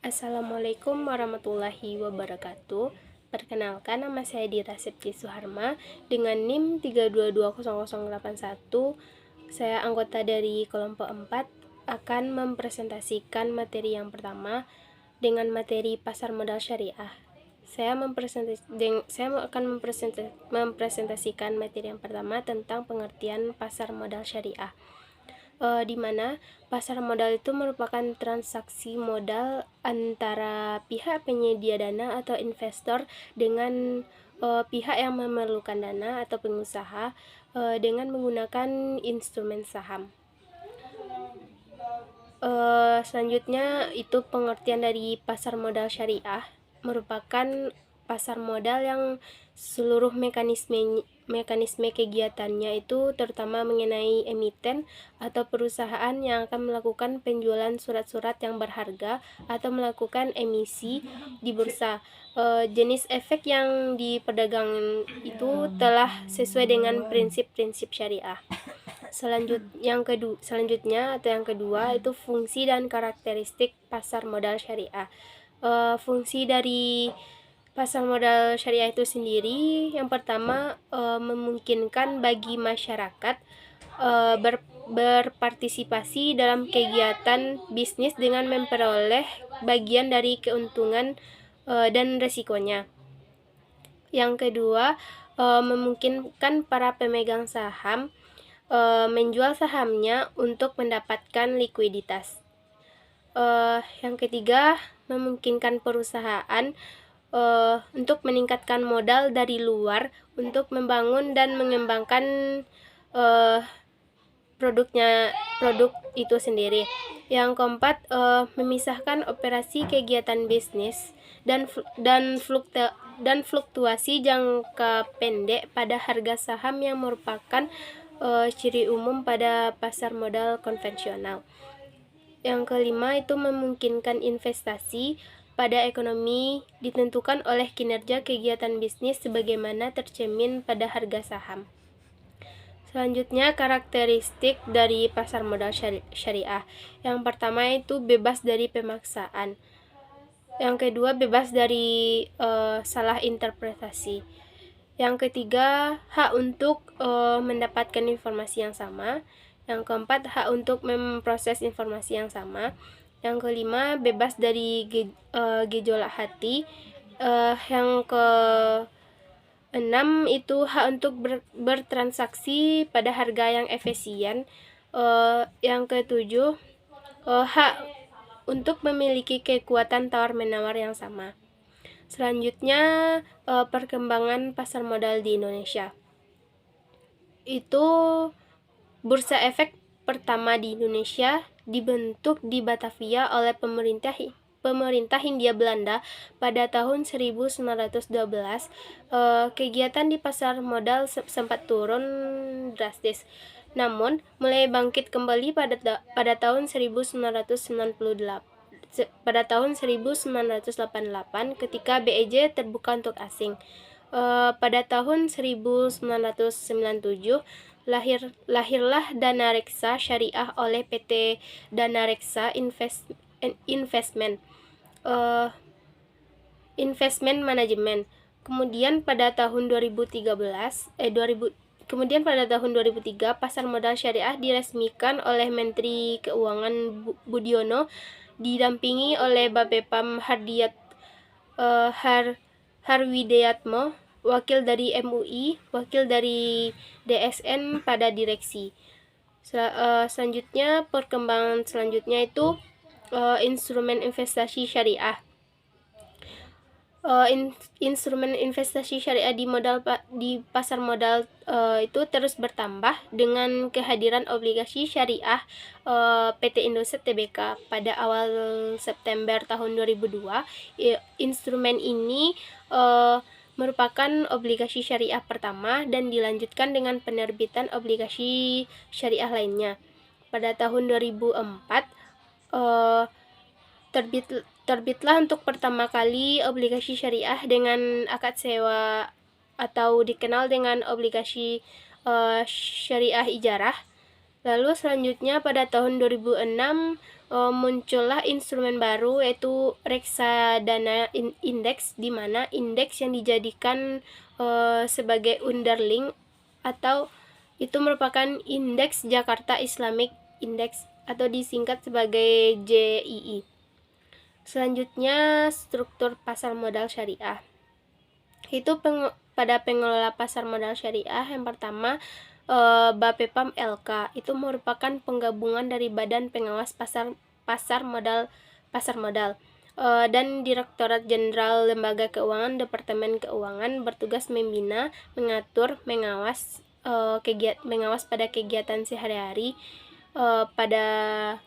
Assalamualaikum warahmatullahi wabarakatuh. Perkenalkan, nama saya Dira Septi Suharma dengan NIM 3220081. Saya anggota dari kelompok 4 akan mempresentasikan materi yang pertama dengan materi pasar modal syariah. Saya akan mempresentasikan materi yang pertama tentang pengertian pasar modal syariah. Di mana pasar modal itu merupakan transaksi modal antara pihak penyedia dana atau investor dengan pihak yang memerlukan dana atau pengusaha dengan menggunakan instrumen saham. Selanjutnya itu pengertian dari pasar modal syariah, merupakan pasar modal yang seluruh mekanisme kegiatannya itu terutama mengenai emiten atau perusahaan yang akan melakukan penjualan surat-surat yang berharga atau melakukan emisi di bursa. Jenis efek yang diperdagangkan itu telah sesuai dengan prinsip-prinsip syariah. Selanjutnya yang kedua itu fungsi dan karakteristik pasar modal syariah. Fungsi dari pasar modal syariah itu sendiri, yang pertama memungkinkan bagi masyarakat berpartisipasi dalam kegiatan bisnis dengan memperoleh bagian dari keuntungan dan resikonya. Yang kedua, memungkinkan para pemegang saham menjual sahamnya untuk mendapatkan likuiditas. Yang ketiga, memungkinkan perusahaan untuk meningkatkan modal dari luar untuk membangun dan mengembangkan produk itu sendiri. Yang keempat, memisahkan operasi kegiatan bisnis dan fluktuasi jangka pendek pada harga saham yang merupakan ciri umum pada pasar modal konvensional. Yang kelima itu memungkinkan investasi pada ekonomi ditentukan oleh kinerja kegiatan bisnis sebagaimana tercermin pada harga saham. Selanjutnya, karakteristik dari pasar modal syariah. Yang pertama itu bebas dari pemaksaan. Yang kedua, bebas dari salah interpretasi. Yang ketiga, hak untuk mendapatkan informasi yang sama. Yang keempat, hak untuk memproses informasi yang sama. Yang kelima, bebas dari gejolak hati. Yang keenam itu hak untuk bertransaksi pada harga yang efisien. Yang ketujuh, hak untuk memiliki kekuatan tawar-menawar yang sama. Selanjutnya, perkembangan pasar modal di Indonesia. Itu bursa efek pertama di Indonesia dibentuk di Batavia oleh pemerintah Hindia Belanda pada tahun 1912. Kegiatan di pasar modal sempat turun drastis, namun mulai bangkit kembali pada tahun 1988 ketika BEJ terbuka untuk asing. Pada tahun 1997 lahirlah Dana Reksa Syariah oleh PT Dana Reksa Investment Management. Kemudian pada tahun 2003 pasar modal syariah diresmikan oleh Menteri Keuangan Budiono didampingi oleh Bapepam Harwidayatmo, wakil dari MUI, wakil dari DSN pada direksi. Selanjutnya, perkembangan selanjutnya itu instrumen investasi syariah. Instrumen investasi syariah di pasar modal itu terus bertambah dengan kehadiran obligasi syariah PT Indosat Tbk pada awal September tahun 2002. Instrumen ini merupakan obligasi syariah pertama dan dilanjutkan dengan penerbitan obligasi syariah lainnya. Pada tahun 2004 terbitlah untuk pertama kali obligasi syariah dengan akad sewa atau dikenal dengan obligasi syariah ijarah. Lalu selanjutnya pada tahun 2006 muncullah instrumen baru yaitu reksadana index, di mana indeks yang dijadikan sebagai underlying atau itu merupakan indeks Jakarta Islamic Index atau disingkat sebagai JII. Selanjutnya, struktur pasar modal syariah. Itu pada pengelola pasar modal syariah yang pertama, Bapepam LK itu merupakan penggabungan dari Badan Pengawas Pasar Modal dan Direktorat Jenderal Lembaga Keuangan Departemen Keuangan bertugas membina, mengatur, mengawas pada kegiatan sehari-hari pada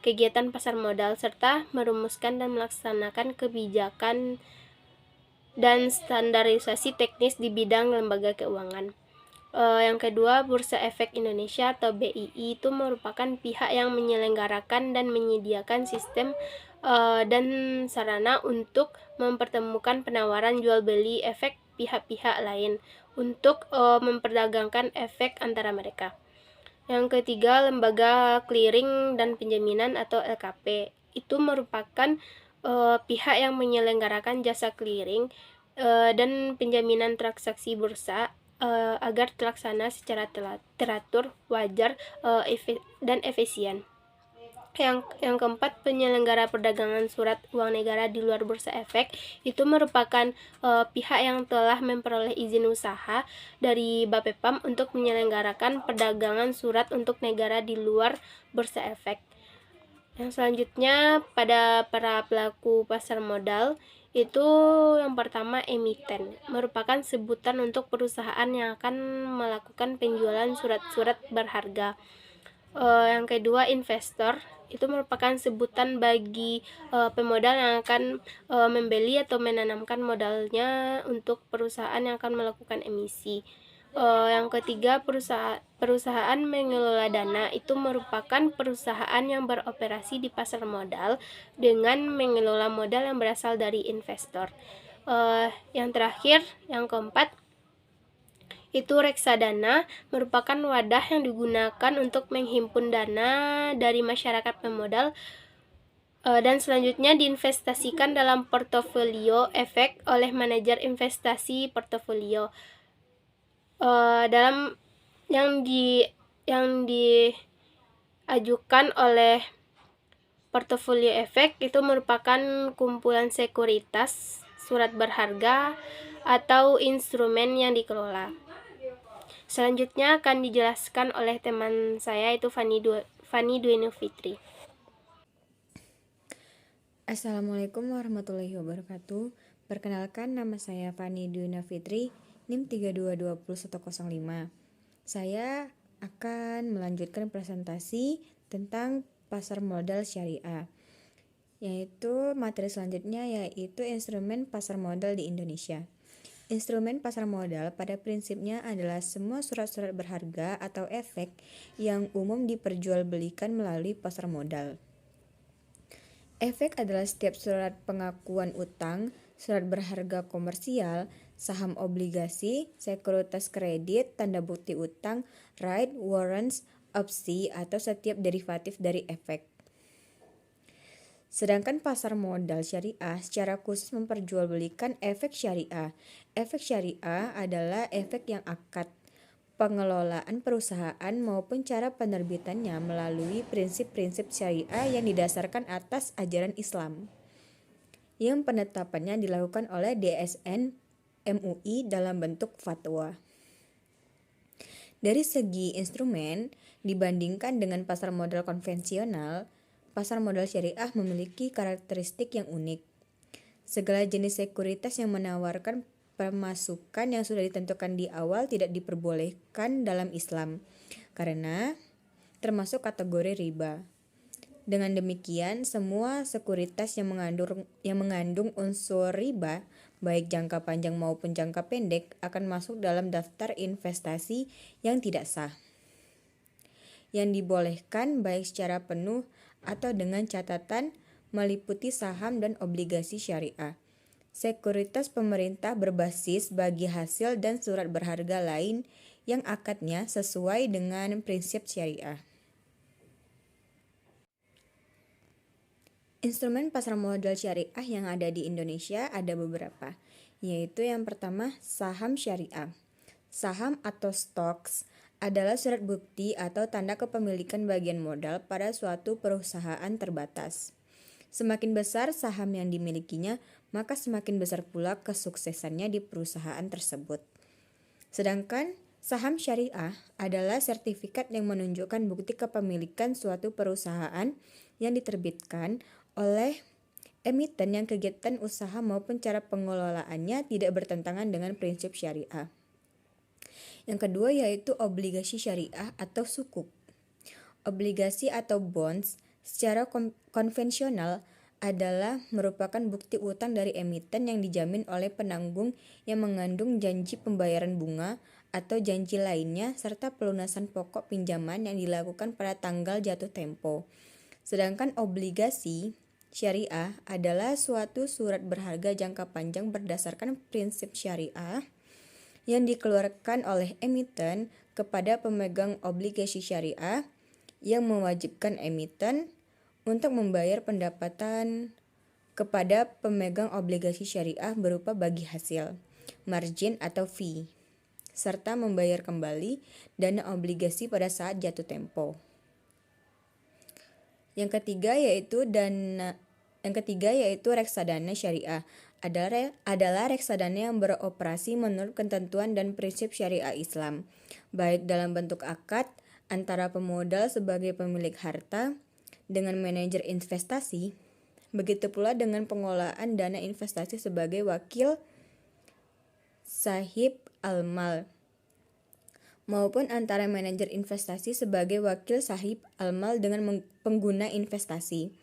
kegiatan pasar modal serta merumuskan dan melaksanakan kebijakan dan standarisasi teknis di bidang lembaga keuangan. Yang kedua, Bursa Efek Indonesia atau BII itu merupakan pihak yang menyelenggarakan dan menyediakan sistem dan sarana untuk mempertemukan penawaran jual beli efek pihak-pihak lain untuk memperdagangkan efek antara mereka. Yang ketiga, Lembaga Clearing dan Penjaminan atau LKP itu merupakan pihak yang menyelenggarakan jasa clearing dan penjaminan transaksi bursa agar terlaksana secara teratur, wajar, dan efisien. Yang keempat, penyelenggara perdagangan surat uang negara di luar Bursa Efek itu merupakan pihak yang telah memperoleh izin usaha dari Bapepam untuk menyelenggarakan perdagangan surat untuk negara di luar Bursa Efek. Yang selanjutnya, pada para pelaku pasar modal itu yang pertama, emiten merupakan sebutan untuk perusahaan yang akan melakukan penjualan surat-surat berharga. Yang kedua, investor itu merupakan sebutan bagi pemodal yang akan membeli atau menanamkan modalnya untuk perusahaan yang akan melakukan emisi. Yang ketiga, perusahaan mengelola dana itu merupakan perusahaan yang beroperasi di pasar modal dengan mengelola modal yang berasal dari investor. Yang terakhir, yang keempat, itu reksadana merupakan wadah yang digunakan untuk menghimpun dana dari masyarakat pemodal dan selanjutnya diinvestasikan dalam portofolio efek oleh manajer investasi portofolio. Dalam yang diajukan oleh portofolio efek itu merupakan kumpulan sekuritas, surat berharga, atau instrumen yang dikelola. Selanjutnya akan dijelaskan oleh teman saya, itu Fani Duenu Fitri. Assalamualaikum warahmatullahi wabarakatuh. Perkenalkan, nama saya Fani Duenu Fitri, NIM 32200105. Saya akan melanjutkan presentasi tentang pasar modal syariah, yaitu materi selanjutnya yaitu instrumen pasar modal di Indonesia. Instrumen pasar modal pada prinsipnya adalah semua surat-surat berharga atau efek yang umum diperjualbelikan melalui pasar modal. Efek adalah setiap surat pengakuan utang, surat berharga komersial, saham obligasi, sekuritas kredit, tanda bukti utang, right, warrants, opsi, atau setiap derivatif dari efek. Sedangkan pasar modal syariah secara khusus memperjualbelikan efek syariah. Efek syariah adalah efek yang akad pengelolaan perusahaan maupun cara penerbitannya melalui prinsip-prinsip syariah yang didasarkan atas ajaran Islam, yang penetapannya dilakukan oleh DSN MUI dalam bentuk fatwa. Dari segi instrumen, dibandingkan dengan pasar modal konvensional, pasar modal syariah memiliki karakteristik yang unik. Segala jenis sekuritas yang menawarkan pemasukan yang sudah ditentukan di awal tidak diperbolehkan dalam Islam, karena termasuk kategori riba. Dengan demikian, semua sekuritas yang mengandung unsur riba, baik jangka panjang maupun jangka pendek, akan masuk dalam daftar investasi yang tidak sah, yang dibolehkan baik secara penuh atau dengan catatan meliputi saham dan obligasi syariah, sekuritas pemerintah berbasis bagi hasil dan surat berharga lain yang akadnya sesuai dengan prinsip syariah. Instrumen pasar modal syariah yang ada di Indonesia ada beberapa, yaitu yang pertama saham syariah. Saham atau stocks adalah surat bukti atau tanda kepemilikan bagian modal pada suatu perusahaan terbatas. Semakin besar saham yang dimilikinya, maka semakin besar pula kesuksesannya di perusahaan tersebut. Sedangkan saham syariah adalah sertifikat yang menunjukkan bukti kepemilikan suatu perusahaan yang diterbitkan oleh emiten yang kegiatan usaha maupun cara pengelolaannya tidak bertentangan dengan prinsip syariah. Yang kedua yaitu obligasi syariah atau sukuk. Obligasi atau bonds secara konvensional adalah merupakan bukti utang dari emiten yang dijamin oleh penanggung yang mengandung janji pembayaran bunga atau janji lainnya serta pelunasan pokok pinjaman yang dilakukan pada tanggal jatuh tempo. Sedangkan obligasi syariah adalah suatu surat berharga jangka panjang berdasarkan prinsip syariah yang dikeluarkan oleh emiten kepada pemegang obligasi syariah yang mewajibkan emiten untuk membayar pendapatan kepada pemegang obligasi syariah berupa bagi hasil, margin atau fee, serta membayar kembali dana obligasi pada saat jatuh tempo. Yang ketiga yaitu reksadana syariah adalah reksadana yang beroperasi menurut ketentuan dan prinsip syariah Islam, baik dalam bentuk akad antara pemodal sebagai pemilik harta dengan manajer investasi, begitu pula dengan pengelolaan dana investasi sebagai wakil sahib al-mal, maupun antara manajer investasi sebagai wakil sahib al-mal dengan pengguna investasi.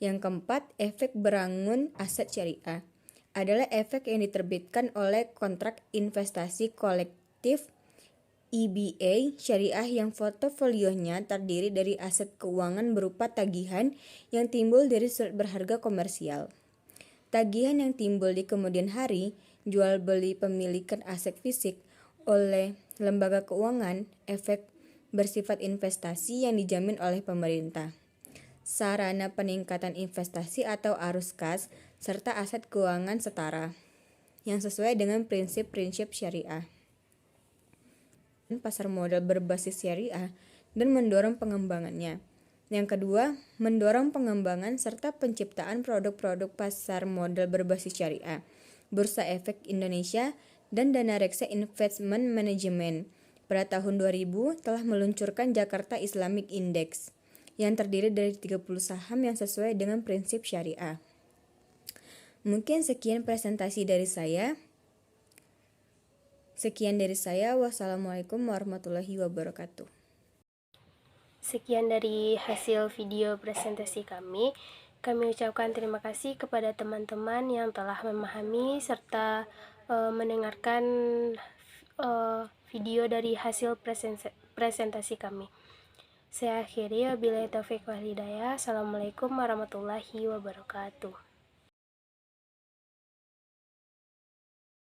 Yang keempat, efek berangun aset syariah adalah efek yang diterbitkan oleh kontrak investasi kolektif EBA syariah yang portofolionya terdiri dari aset keuangan berupa tagihan yang timbul dari surat berharga komersial. Tagihan yang timbul di kemudian hari, jual beli pemilikan aset fisik oleh lembaga keuangan, efek bersifat investasi yang dijamin oleh pemerintah. Sarana peningkatan investasi atau arus kas, serta aset keuangan setara, yang sesuai dengan prinsip-prinsip syariah. Pasar modal berbasis syariah dan mendorong pengembangannya. Yang kedua, mendorong pengembangan serta penciptaan produk-produk pasar modal berbasis syariah. Bursa Efek Indonesia dan Dana Reksa Investment Management pada tahun 2000 telah meluncurkan Jakarta Islamic Index yang terdiri dari 30 saham yang sesuai dengan prinsip syariah. Mungkin sekian presentasi dari saya. Wassalamualaikum warahmatullahi wabarakatuh. Sekian dari hasil video presentasi kami. Kami ucapkan terima kasih kepada teman-teman yang telah memahami serta mendengarkan video dari hasil presentasi kami. Saya akhiri, wabillahi taufiq wal hidayah. Assalamualaikum warahmatullahi wabarakatuh.